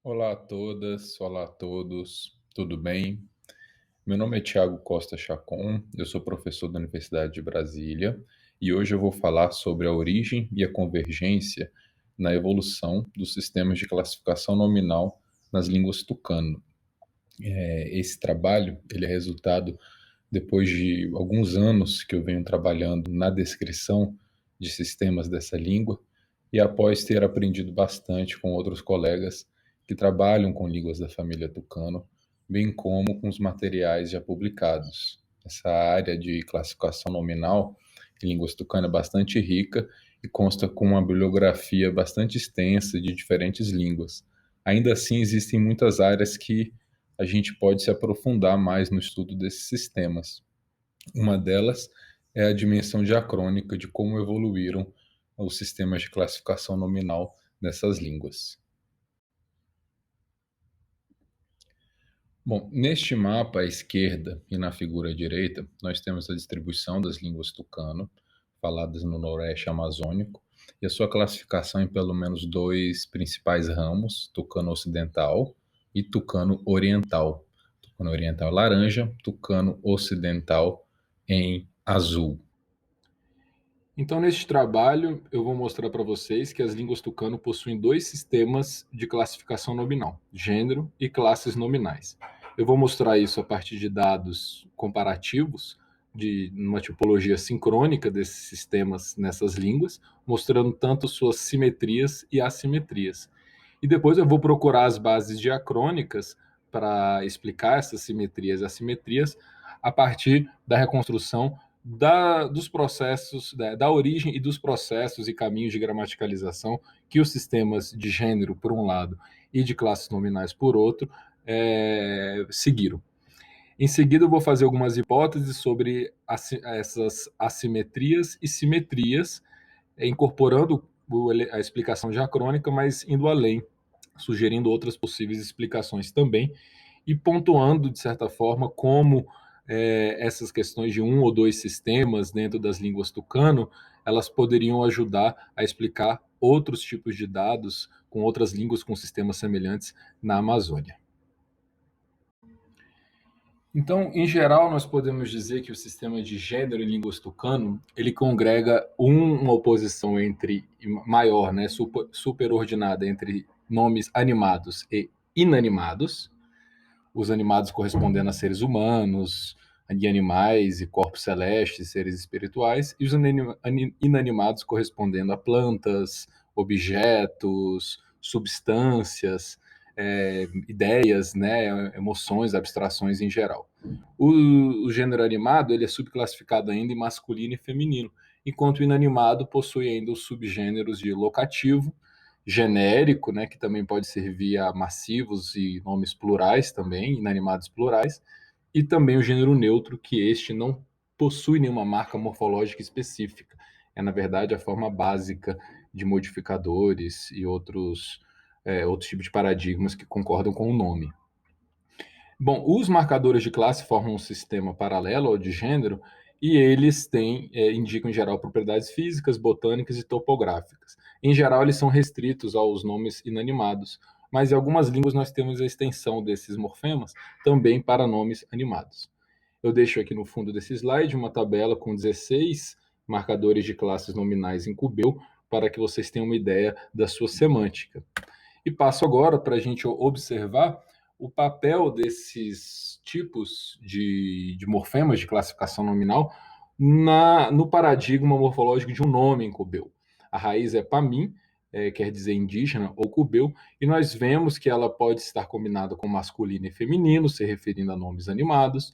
Olá a todas, olá a todos, tudo bem? Meu nome é Tiago Costa Chacon, eu sou professor da Universidade de Brasília e hoje eu vou falar sobre a origem e a convergência na evolução dos sistemas de classificação nominal nas línguas tucano. Esse trabalho ele é resultado depois de alguns anos que eu venho trabalhando na descrição de sistemas dessa língua e após ter aprendido bastante com outros colegas que trabalham com línguas da família tucano, bem como com os materiais já publicados. Essa área de classificação nominal em línguas tucano é bastante rica e consta com uma bibliografia bastante extensa de diferentes línguas. Ainda assim, existem muitas áreas que a gente pode se aprofundar mais no estudo desses sistemas. Uma delas é a dimensão diacrônica de como evoluíram os sistemas de classificação nominal nessas línguas. Bom, neste mapa à esquerda e na figura à direita, nós temos a distribuição das línguas tucano, faladas no Noroeste Amazônico, e a sua classificação em pelo menos dois principais ramos, tucano ocidental e tucano oriental. Tucano oriental é laranja, tucano ocidental em azul. Então, neste trabalho, eu vou mostrar para vocês que as línguas tucano possuem dois sistemas de classificação nominal, gênero e classes nominais. Eu vou mostrar isso a partir de dados comparativos de uma tipologia sincrônica desses sistemas nessas línguas, mostrando tanto suas simetrias e assimetrias. E depois eu vou procurar as bases diacrônicas para explicar essas simetrias e assimetrias a partir da reconstrução dos processos, da origem e dos processos e caminhos de gramaticalização que os sistemas de gênero, por um lado, e de classes nominais, por outro, seguiram. Em seguida, eu vou fazer algumas hipóteses sobre essas assimetrias e simetrias, incorporando a explicação diacrônica, mas indo além, sugerindo outras possíveis explicações também, e pontuando, de certa forma, como essas questões de um ou dois sistemas dentro das línguas tucano, elas poderiam ajudar a explicar outros tipos de dados com outras línguas com sistemas semelhantes na Amazônia. Então, em geral, nós podemos dizer que o sistema de gênero em línguas tucano, ele congrega uma oposição entre maior, né, superordinada entre nomes animados e inanimados, os animados correspondendo a seres humanos, e animais e corpos celestes, seres espirituais, e os inanimados correspondendo a plantas, objetos, substâncias, ideias, né, emoções, abstrações em geral. O gênero animado ele é subclassificado ainda em masculino e feminino, enquanto o inanimado possui ainda os subgêneros de locativo, genérico, né, que também pode servir a massivos e nomes plurais também, inanimados plurais, e também o gênero neutro, que este não possui nenhuma marca morfológica específica. É, na verdade, a forma básica de modificadores e outros tipos de paradigmas que concordam com o nome. Bom, os marcadores de classe formam um sistema paralelo ao de gênero e eles indicam, em geral, propriedades físicas, botânicas e topográficas. Em geral, eles são restritos aos nomes inanimados, mas em algumas línguas nós temos a extensão desses morfemas também para nomes animados. Eu deixo aqui no fundo desse slide uma tabela com 16 marcadores de classes nominais em cubeu para que vocês tenham uma ideia da sua semântica. E passo agora para a gente observar o papel desses tipos de morfemas de classificação nominal no paradigma morfológico de um nome em cubeu. A raiz é pamim, quer dizer indígena ou cubeu, e nós vemos que ela pode estar combinada com masculino e feminino, se referindo a nomes animados.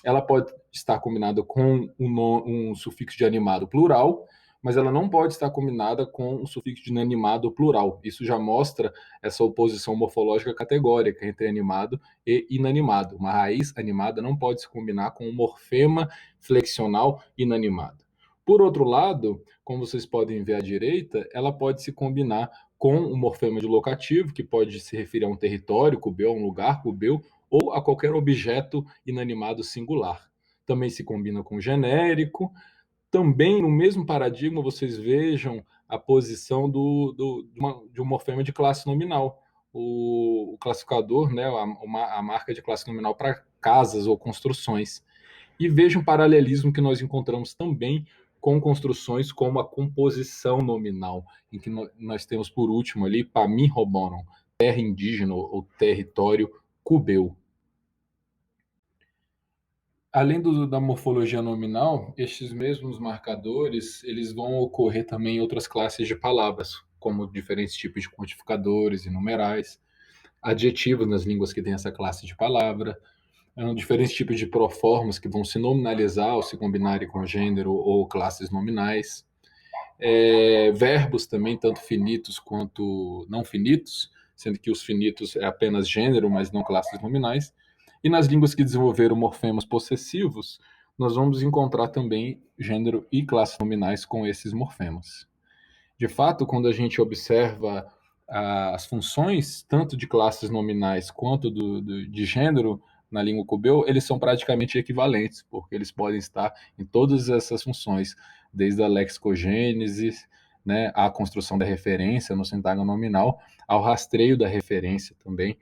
Ela pode estar combinada com um sufixo de animado plural, mas ela não pode estar combinada com um sufixo de inanimado plural. Isso já mostra essa oposição morfológica categórica entre animado e inanimado. Uma raiz animada não pode se combinar com um morfema flexional inanimado. Por outro lado, como vocês podem ver à direita, ela pode se combinar com um morfema de locativo, que pode se referir a um território, cubeu, a um lugar, cubeu, ou a qualquer objeto inanimado singular. Também se combina com genérico. Também no mesmo paradigma vocês vejam a posição de um morfema de classe nominal. o classificador, né, a marca de classe nominal para casas ou construções. E veja um paralelismo que nós encontramos também com construções como a composição nominal, em que nós temos por último ali Pami Robonon, terra indígena ou território cubeu. Além da morfologia nominal, estes mesmos marcadores eles vão ocorrer também em outras classes de palavras, como diferentes tipos de quantificadores e numerais, adjetivos nas línguas que têm essa classe de palavra, diferentes tipos de proformas que vão se nominalizar ou se combinarem com gênero ou classes nominais, verbos também, tanto finitos quanto não finitos, sendo que os finitos é apenas gênero, mas não classes nominais. E nas línguas que desenvolveram morfemas possessivos, nós vamos encontrar também gênero e classes nominais com esses morfemas. De fato, quando a gente observa as funções, tanto de classes nominais quanto de gênero na língua cubeu, eles são praticamente equivalentes, porque eles podem estar em todas essas funções, desde a lexicogênese, né, à construção da referência no sintagma nominal, ao rastreio da referência também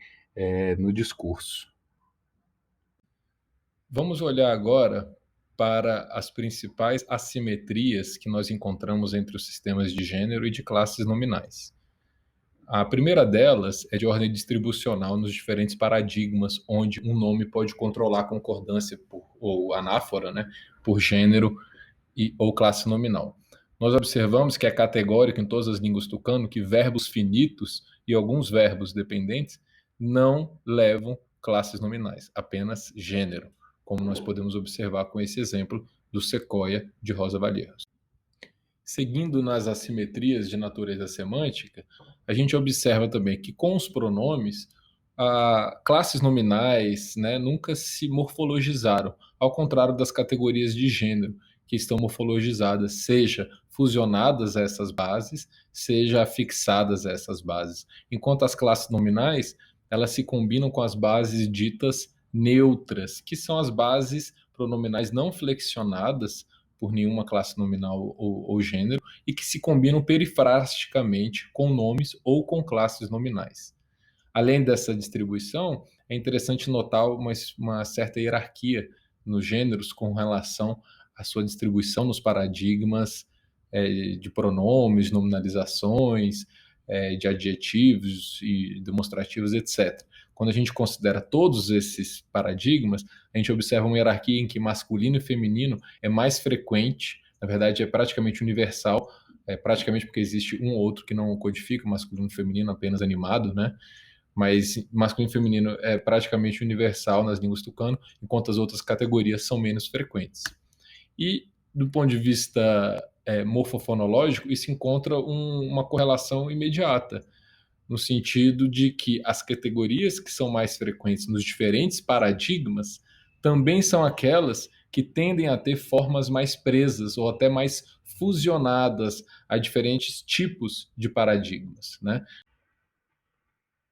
no discurso. Vamos olhar agora para as principais assimetrias que nós encontramos entre os sistemas de gênero e de classes nominais. A primeira delas é de ordem distribucional nos diferentes paradigmas, onde um nome pode controlar a concordância ou anáfora, né, por gênero ou classe nominal. Nós observamos que é categórico em todas as línguas tucano que verbos finitos e alguns verbos dependentes não levam classes nominais, apenas gênero, como nós podemos observar com esse exemplo do sequoia de Rosa Valleiros. Seguindo nas assimetrias de natureza semântica, a gente observa também que com os pronomes, classes nominais, né, nunca se morfologizaram, ao contrário das categorias de gênero, que estão morfologizadas, seja fusionadas a essas bases, seja afixadas a essas bases. Enquanto as classes nominais, elas se combinam com as bases ditas neutras, que são as bases pronominais não flexionadas por nenhuma classe nominal ou gênero, e que se combinam perifrasticamente com nomes ou com classes nominais. Além dessa distribuição, é interessante notar uma certa hierarquia nos gêneros com relação à sua distribuição nos paradigmas de pronomes, nominalizações, de adjetivos e demonstrativos, etc. Quando a gente considera todos esses paradigmas, a gente observa uma hierarquia em que masculino e feminino é mais frequente, na verdade é praticamente universal, praticamente porque existe um ou outro que não codifica masculino e feminino apenas animado, né? Mas masculino e feminino é praticamente universal nas línguas tucano, enquanto as outras categorias são menos frequentes. E do ponto de vista morfofonológico, isso encontra uma correlação imediata, no sentido de que as categorias que são mais frequentes nos diferentes paradigmas também são aquelas que tendem a ter formas mais presas ou até mais fusionadas a diferentes tipos de paradigmas, né?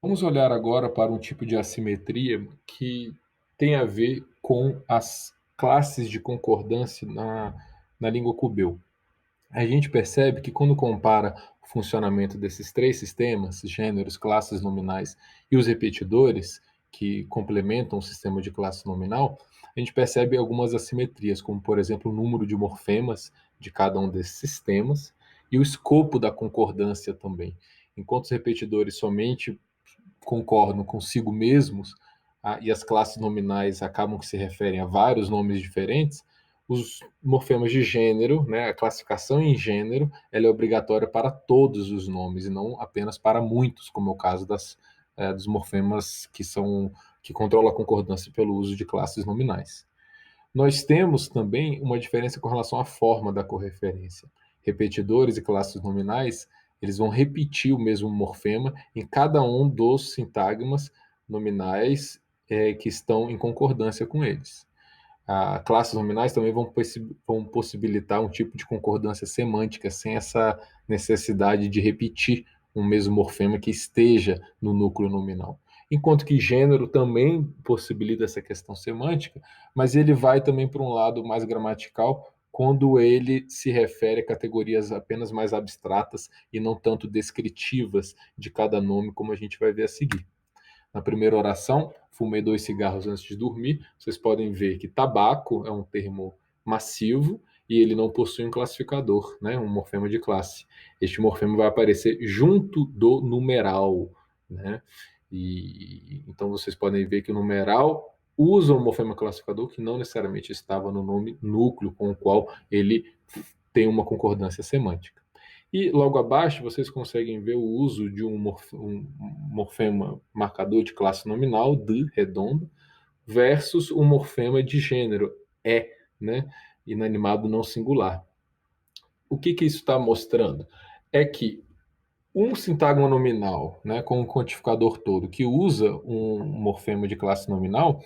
Vamos olhar agora para um tipo de assimetria que tem a ver com as classes de concordância na língua cubeu. A gente percebe que quando compara o funcionamento desses três sistemas, gêneros, classes nominais e os repetidores, que complementam o sistema de classe nominal, a gente percebe algumas assimetrias, como, por exemplo, o número de morfemas de cada um desses sistemas e o escopo da concordância também. Enquanto os repetidores somente concordam consigo mesmos, e as classes nominais acabam que se referem a vários nomes diferentes, os morfemas de gênero, né, a classificação em gênero, ela é obrigatória para todos os nomes e não apenas para muitos, como é o caso dos morfemas que controlam a concordância pelo uso de classes nominais. Nós temos também uma diferença com relação à forma da correferência. Repetidores e classes nominais, eles vão repetir o mesmo morfema em cada um dos sintagmas nominais que estão em concordância com eles. Classes nominais também vão possibilitar um tipo de concordância semântica, sem essa necessidade de repetir um mesmo morfema que esteja no núcleo nominal. Enquanto que gênero também possibilita essa questão semântica, mas ele vai também para um lado mais gramatical, quando ele se refere a categorias apenas mais abstratas e não tanto descritivas de cada nome, como a gente vai ver a seguir. Na primeira oração, fumei 2 cigarros antes de dormir. Vocês podem ver que tabaco é um termo massivo e ele não possui um classificador, né, um morfema de classe. Este morfema vai aparecer junto do numeral, né? E então vocês podem ver que o numeral usa um morfema classificador que não necessariamente estava no nome núcleo com o qual ele tem uma concordância semântica. E logo abaixo vocês conseguem ver o uso de um morfema marcador de classe nominal, de, redondo, versus um morfema de gênero, é, né, inanimado não singular. O que isso está mostrando? É que um sintagma nominal, né, com um quantificador todo, que usa um morfema de classe nominal,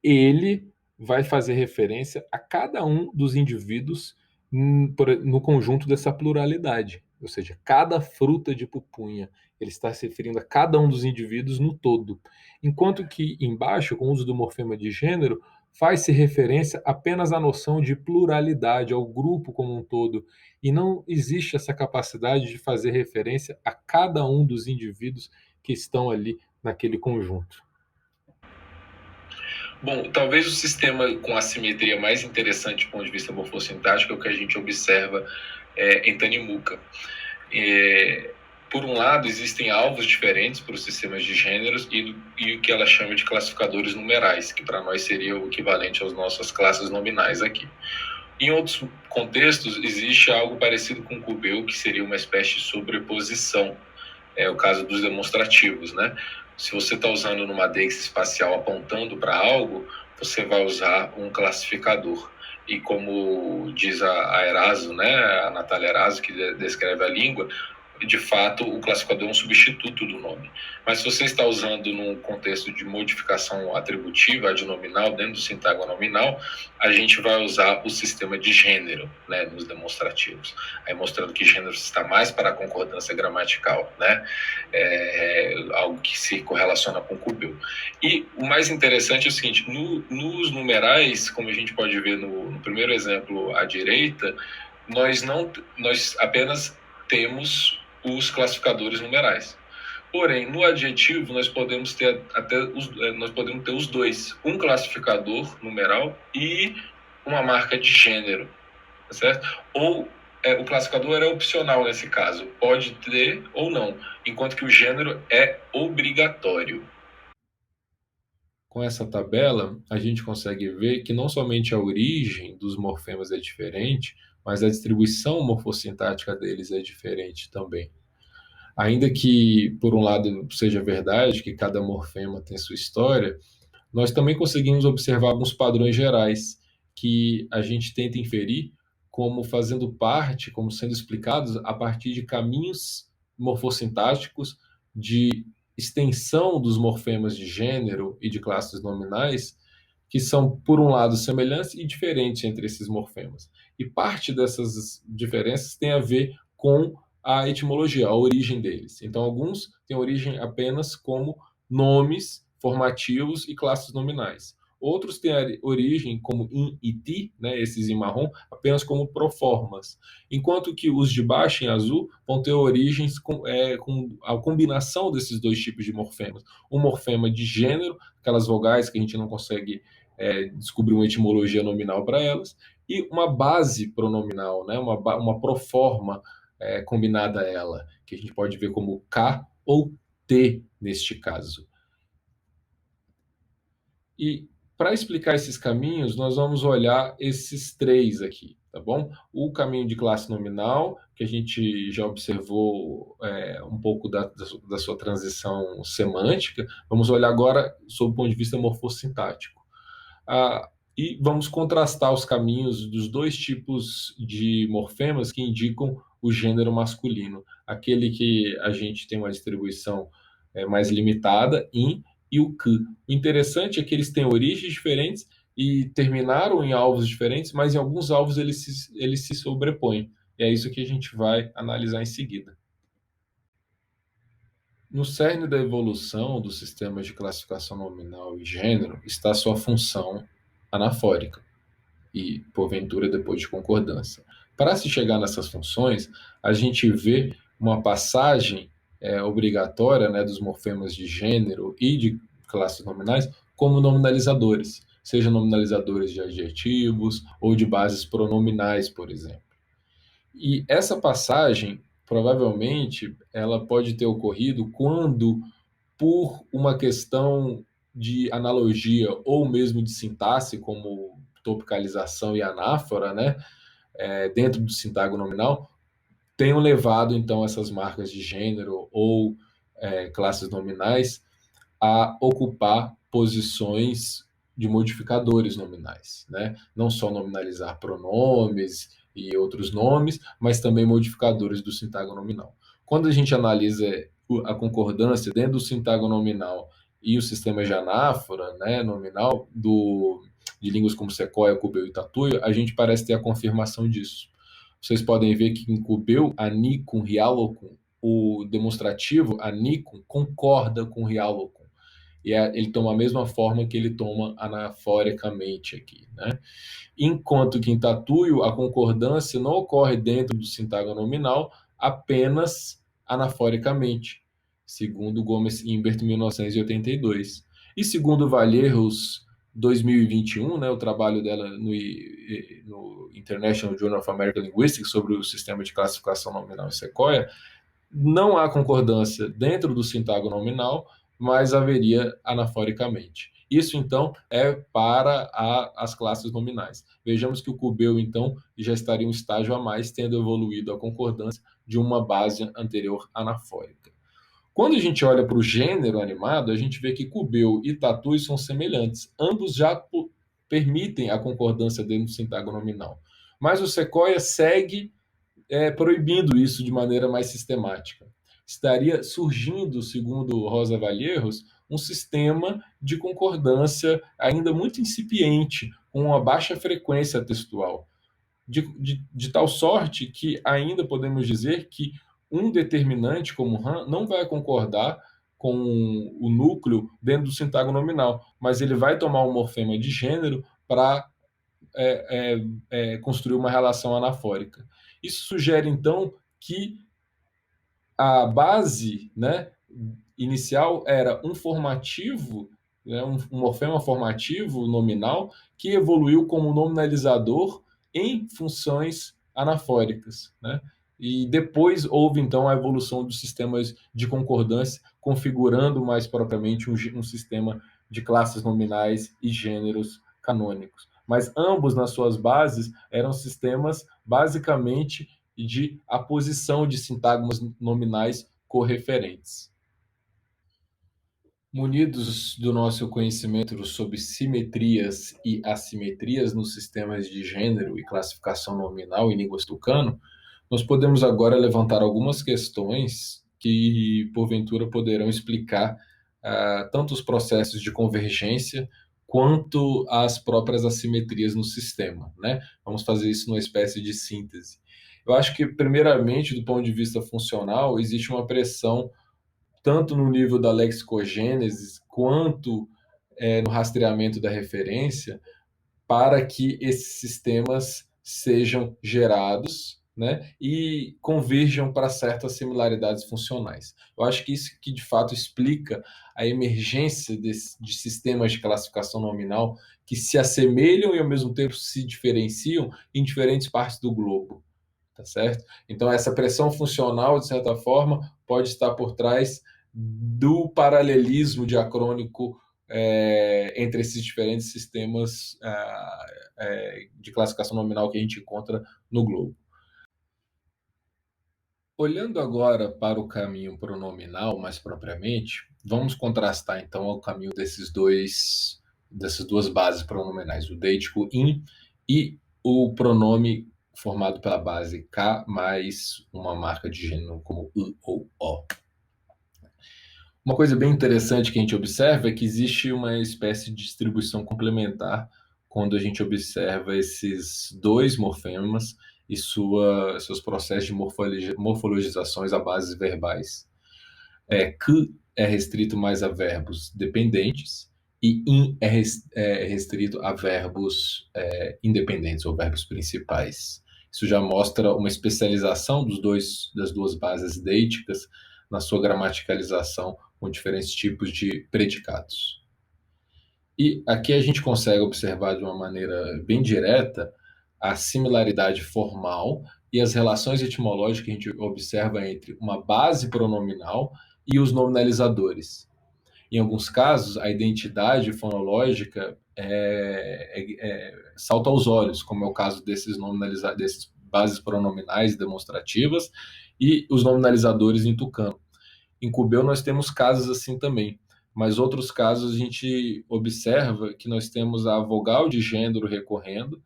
ele vai fazer referência a cada um dos indivíduos no conjunto dessa pluralidade. Ou seja, cada fruta de pupunha, ele está se referindo a cada um dos indivíduos no todo. Enquanto que embaixo, com o uso do morfema de gênero, faz-se referência apenas à noção de pluralidade, ao grupo como um todo. E não existe essa capacidade de fazer referência a cada um dos indivíduos que estão ali naquele conjunto. Bom, talvez o sistema com a simetria mais interessante do ponto de vista morfossintático é o que a gente observa em Tanimuka. Por um lado, existem alvos diferentes para os sistemas de gêneros e o que ela chama de classificadores numerais, que para nós seria o equivalente às nossas classes nominais aqui. Em outros contextos, existe algo parecido com o Kubel, que seria uma espécie de sobreposição. É o caso dos demonstrativos, né? Se você está usando numa deixa espacial apontando para algo, você vai usar um classificador. E como diz a Eraso, né, a Natália Eraso, que descreve a língua, de fato, o classificador é um substituto do nome. Mas se você está usando num contexto de modificação atributiva, adnominal, dentro do sintagma nominal, a gente vai usar o sistema de gênero, né, nos demonstrativos. Aí mostrando que gênero está mais para a concordância gramatical, né, algo que se correlaciona com o Kubel. E o mais interessante é o seguinte, nos numerais, como a gente pode ver no primeiro exemplo à direita, nós apenas temos os classificadores numerais. Porém, no adjetivo, nós podemos ter os dois, um classificador numeral e uma marca de gênero, tá certo? Ou o classificador é opcional nesse caso, pode ter ou não, enquanto que o gênero é obrigatório. Com essa tabela, a gente consegue ver que não somente a origem dos morfemas é diferente, mas a distribuição morfossintática deles é diferente também. Ainda que, por um lado, seja verdade que cada morfema tem sua história, nós também conseguimos observar alguns padrões gerais que a gente tenta inferir como fazendo parte, como sendo explicados a partir de caminhos morfossintáticos de extensão dos morfemas de gênero e de classes nominais, que são, por um lado, semelhantes e diferentes entre esses morfemas. E parte dessas diferenças tem a ver com a etimologia, a origem deles. Então, alguns têm origem apenas como nomes formativos e classes nominais. Outros têm a origem como in e ti, né, esses em marrom, apenas como proformas. Enquanto que os de baixo, em azul, vão ter origens com a combinação desses dois tipos de morfemas. Um morfema de gênero, aquelas vogais que a gente não consegue descobrir uma etimologia nominal para elas, e uma base pronominal, né, uma proforma combinada a ela, que a gente pode ver como K ou T neste caso. E para explicar esses caminhos, nós vamos olhar esses três aqui, tá bom? O caminho de classe nominal, que a gente já observou um pouco da sua transição semântica, vamos olhar agora sob o ponto de vista morfossintático. E vamos contrastar os caminhos dos dois tipos de morfemas que indicam o gênero masculino. Aquele que a gente tem uma distribuição mais limitada, in, e o que. O interessante é que eles têm origens diferentes e terminaram em alvos diferentes, mas em alguns alvos eles se sobrepõem. E é isso que a gente vai analisar em seguida. No cerne da evolução dos sistemas de classificação nominal e gênero está sua função anafórica. e, porventura, depois de concordância. Para se chegar nessas funções, a gente vê uma passagem obrigatória, né, dos morfemas de gênero e de classes nominais como nominalizadores, seja nominalizadores de adjetivos ou de bases pronominais, por exemplo. E essa passagem, provavelmente, ela pode ter ocorrido quando, por uma questão de analogia ou mesmo de sintaxe, como topicalização e anáfora, né, dentro do sintágmo nominal, tenham levado, então, essas marcas de gênero ou classes nominais a ocupar posições de modificadores nominais, né? Não só nominalizar pronomes e outros nomes, mas também modificadores do sintágmo nominal. Quando a gente analisa a concordância dentro do sintágmo nominal e o sistema de anáfora, né, nominal, de línguas como Sequoia, Cubeu e Tatuio, a gente parece ter a confirmação disso. Vocês podem ver que em Cubeu, Anicum, Rialocum, o demonstrativo Anicum concorda com Rialocum. E ele toma a mesma forma que ele toma anaforicamente aqui, né? Enquanto que em Tatuio, a concordância não ocorre dentro do sintagma nominal, apenas anaforicamente, segundo Gomes e Imbert, 1982. E segundo Valleiros, 2021, né, o trabalho dela no International Journal of American Linguistics sobre o sistema de classificação nominal em Sequoia, não há concordância dentro do sintagma nominal, mas haveria anaforicamente. Isso, então, é para as classes nominais. Vejamos que o Cubeu, então, já estaria um estágio a mais, tendo evoluído a concordância de uma base anterior anafórica. Quando a gente olha para o gênero animado, a gente vê que Cubeu e Tatuí são semelhantes. Ambos já permitem a concordância dentro do sintagma nominal. Mas o Sequoia segue proibindo isso de maneira mais sistemática. Estaria surgindo, segundo Rosa Valleiros, um sistema de concordância ainda muito incipiente, com uma baixa frequência textual, de tal sorte que ainda podemos dizer que um determinante como RAM não vai concordar com o núcleo dentro do sintagma nominal, mas ele vai tomar um morfema de gênero para construir uma relação anafórica. Isso sugere, então, que a base, né, inicial era um formativo, né, um morfema formativo nominal que evoluiu como nominalizador em funções anafóricas, né? E depois houve, então, a evolução dos sistemas de concordância, configurando mais propriamente um sistema de classes nominais e gêneros canônicos. Mas ambos, nas suas bases, eram sistemas basicamente de aposição de sintagmas nominais correferentes. Munidos do nosso conhecimento sobre simetrias e assimetrias nos sistemas de gênero e classificação nominal em línguas tucano, nós podemos agora levantar algumas questões que, porventura, poderão explicar tanto os processos de convergência quanto as próprias assimetrias no sistema, né? Vamos fazer isso numa espécie de síntese. Eu acho que, primeiramente, do ponto de vista funcional, existe uma pressão tanto no nível da lexicogênese quanto no rastreamento da referência para que esses sistemas sejam gerados, né, e converjam para certas similaridades funcionais. Eu acho que isso que de fato explica a emergência de sistemas de classificação nominal que se assemelham e ao mesmo tempo se diferenciam em diferentes partes do globo, tá certo? Então essa pressão funcional, de certa forma, pode estar por trás do paralelismo diacrônico entre esses diferentes sistemas de classificação nominal que a gente encontra no globo. Olhando agora para o caminho pronominal, mais propriamente, vamos contrastar então o caminho dessas duas bases pronominais, o deítico in e o pronome formado pela base K mais uma marca de gênero como U ou O. Uma coisa bem interessante que a gente observa é que existe uma espécie de distribuição complementar quando a gente observa esses dois morfemas e seus processos de morfologizações a bases verbais. Que é restrito mais a verbos dependentes e in é restrito a verbos independentes ou verbos principais. Isso já mostra uma especialização das duas bases deíticas na sua gramaticalização com diferentes tipos de predicados. E aqui a gente consegue observar de uma maneira bem direta a similaridade formal e as relações etimológicas que a gente observa entre uma base pronominal e os nominalizadores. Em alguns casos, a identidade fonológica salta aos olhos, como é o caso desses bases pronominais demonstrativas e os nominalizadores em tucano. Em cubeu nós temos casos assim também, mas outros casos a gente observa que nós temos a vogal de gênero recorrendo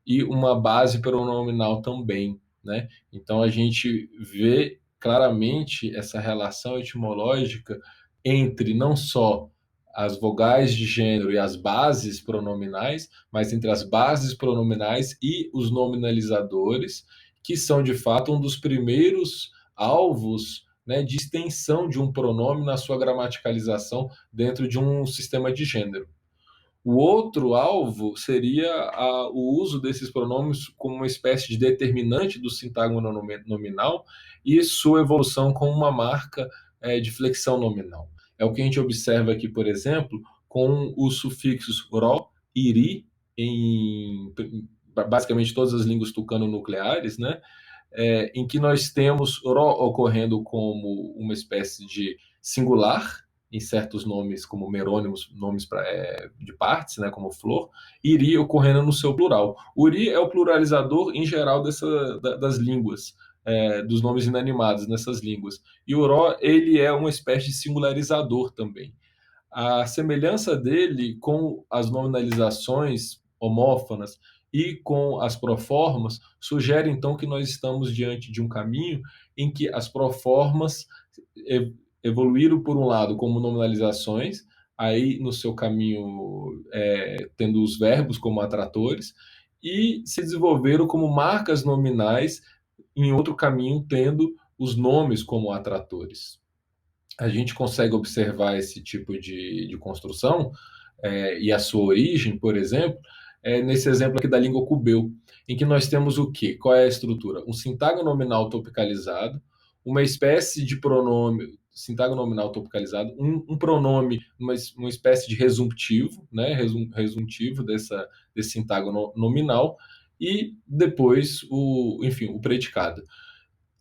e uma base pronominal também, né? Então a gente vê claramente essa relação etimológica entre não só as vogais de gênero e as bases pronominais, mas entre as bases pronominais e os nominalizadores, que são de fato um dos primeiros alvos, né, de extensão de um pronome na sua gramaticalização dentro de um sistema de gênero. O outro alvo seria o uso desses pronomes como uma espécie de determinante do sintagma nominal e sua evolução como uma marca de flexão nominal. É o que a gente observa aqui, por exemplo, com os sufixos ro e ri em basicamente todas as línguas tucano-nucleares, né? Em que nós temos ro ocorrendo como uma espécie de singular, em certos nomes, como merônimos, nomes de partes, né, como flor, iri ocorrendo no seu plural. O iri é o pluralizador, em geral, das línguas, dos nomes inanimados nessas línguas. E o ró, ele é uma espécie de singularizador também. A semelhança dele com as nominalizações homófonas e com as proformas sugere então que nós estamos diante de um caminho em que as proformas evoluíram por um lado como nominalizações, aí no seu caminho tendo os verbos como atratores, e se desenvolveram como marcas nominais, em outro caminho tendo os nomes como atratores. A gente consegue observar esse tipo de construção e a sua origem, por exemplo, nesse exemplo aqui da língua cubeu, em que nós temos o quê? Qual é a estrutura? Um sintagma nominal topicalizado, uma espécie de pronome, sintagma nominal topicalizado, um pronome, uma espécie de resumptivo, né? Resumptivo desse sintagma nominal, e depois enfim, o predicado.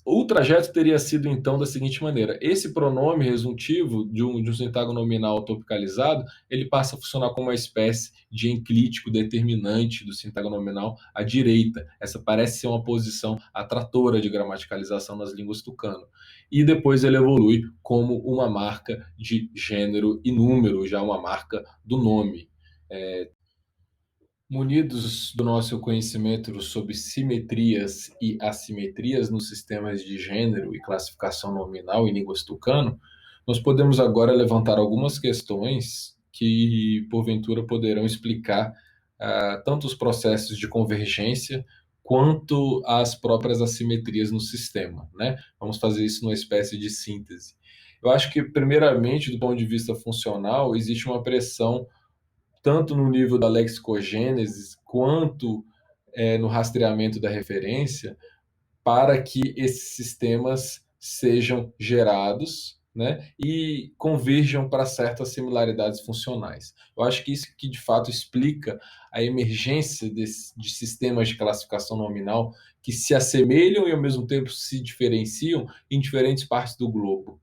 O trajeto teria sido, então, da seguinte maneira: esse pronome resuntivo de um sintagma nominal topicalizado, ele passa a funcionar como uma espécie de enclítico determinante do sintagma nominal à direita. Essa parece ser uma posição atratora de gramaticalização nas línguas tucano. E depois ele evolui como uma marca de gênero e número, já uma marca do nome. Munidos do nosso conhecimento sobre simetrias e assimetrias nos sistemas de gênero e classificação nominal em línguas tucano, nós podemos agora levantar algumas questões que, porventura, poderão explicar tanto os processos de convergência quanto as próprias assimetrias no sistema, né? Vamos fazer isso numa espécie de síntese. Eu acho que, primeiramente, do ponto de vista funcional, existe uma pressão tanto no nível da lexicogênese quanto no rastreamento da referência, para que esses sistemas sejam gerados, né, e converjam para certas similaridades funcionais. Eu acho que isso que de fato explica a emergência de sistemas de classificação nominal que se assemelham e ao mesmo tempo se diferenciam em diferentes partes do globo,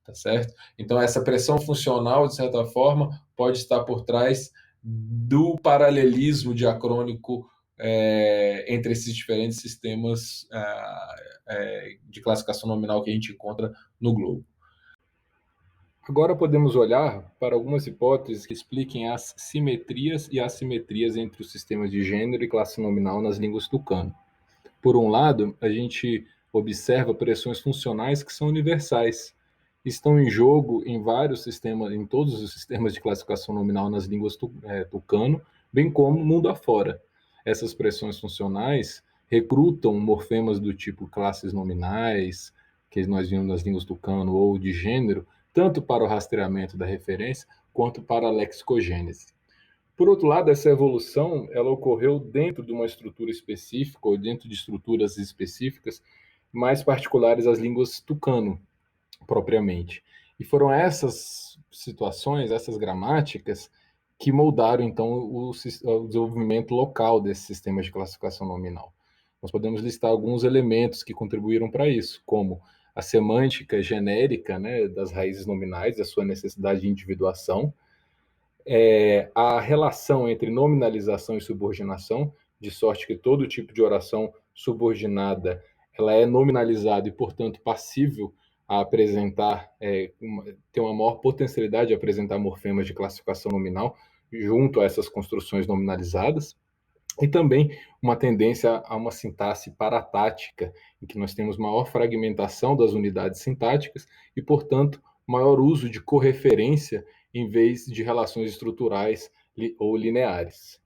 tá certo? Então essa pressão funcional, de certa forma, pode estar por trás do paralelismo diacrônico entre esses diferentes sistemas de classificação nominal que a gente encontra no globo. Agora podemos olhar para algumas hipóteses que expliquem as simetrias e assimetrias entre os sistemas de gênero e classe nominal nas línguas tucano. Por um lado, a gente observa pressões funcionais que são universais, estão em jogo em vários sistemas, em todos os sistemas de classificação nominal nas línguas tucano, bem como mundo afora. Essas pressões funcionais recrutam morfemas do tipo classes nominais, que nós vimos nas línguas tucano, ou de gênero, tanto para o rastreamento da referência quanto para a lexicogênese. Por outro lado, essa evolução ela ocorreu dentro de uma estrutura específica ou dentro de estruturas específicas mais particulares às línguas tucano, propriamente. E foram essas situações, essas gramáticas, que moldaram, então, o desenvolvimento local desses sistemas de classificação nominal. Nós podemos listar alguns elementos que contribuíram para isso, como a semântica genérica, né, das raízes nominais, a sua necessidade de individuação, a relação entre nominalização e subordinação, de sorte que todo tipo de oração subordinada ela é nominalizada e, portanto, passível a apresentar, ter uma maior potencialidade de apresentar morfemas de classificação nominal junto a essas construções nominalizadas, e também uma tendência a uma sintaxe paratática, em que nós temos maior fragmentação das unidades sintáticas e, portanto, maior uso de correferência em vez de relações estruturais ou lineares.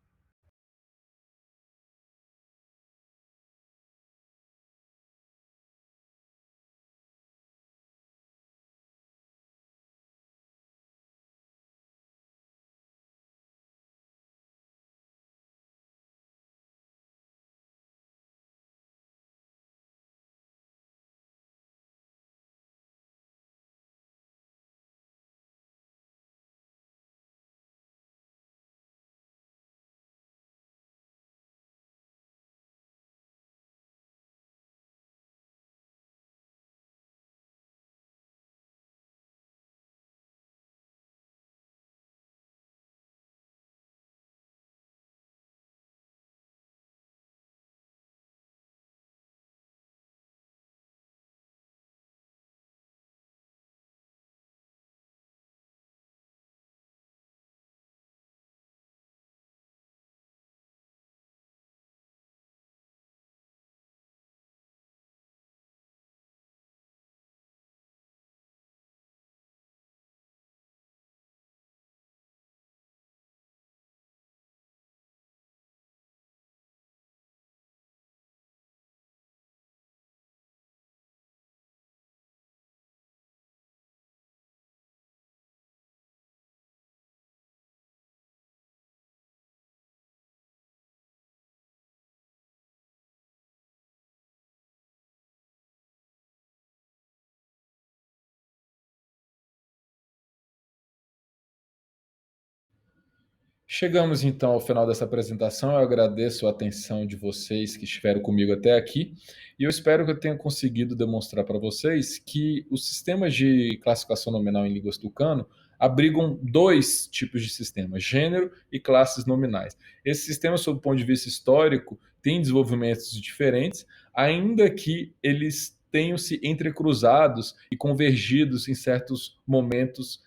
Chegamos então ao final dessa apresentação. Eu agradeço a atenção de vocês que estiveram comigo até aqui e eu espero que eu tenha conseguido demonstrar para vocês que os sistemas de classificação nominal em línguas tucano abrigam dois tipos de sistemas, gênero e classes nominais. Esses sistemas, sob o ponto de vista histórico, têm desenvolvimentos diferentes, ainda que eles tenham se entrecruzados e convergidos em certos momentos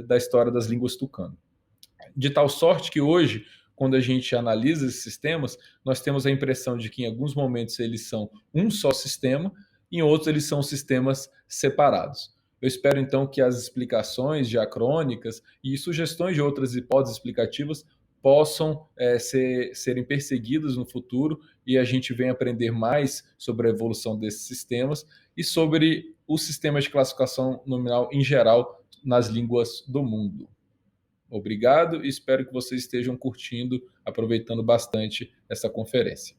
da história das línguas tucano. De tal sorte que hoje, quando a gente analisa esses sistemas, nós temos a impressão de que em alguns momentos eles são um só sistema, em outros eles são sistemas separados. Eu espero então que as explicações diacrônicas e sugestões de outras hipóteses explicativas possam serem perseguidas no futuro e a gente venha aprender mais sobre a evolução desses sistemas e sobre o sistema de classificação nominal em geral nas línguas do mundo. Obrigado e espero que vocês estejam curtindo, aproveitando bastante essa conferência.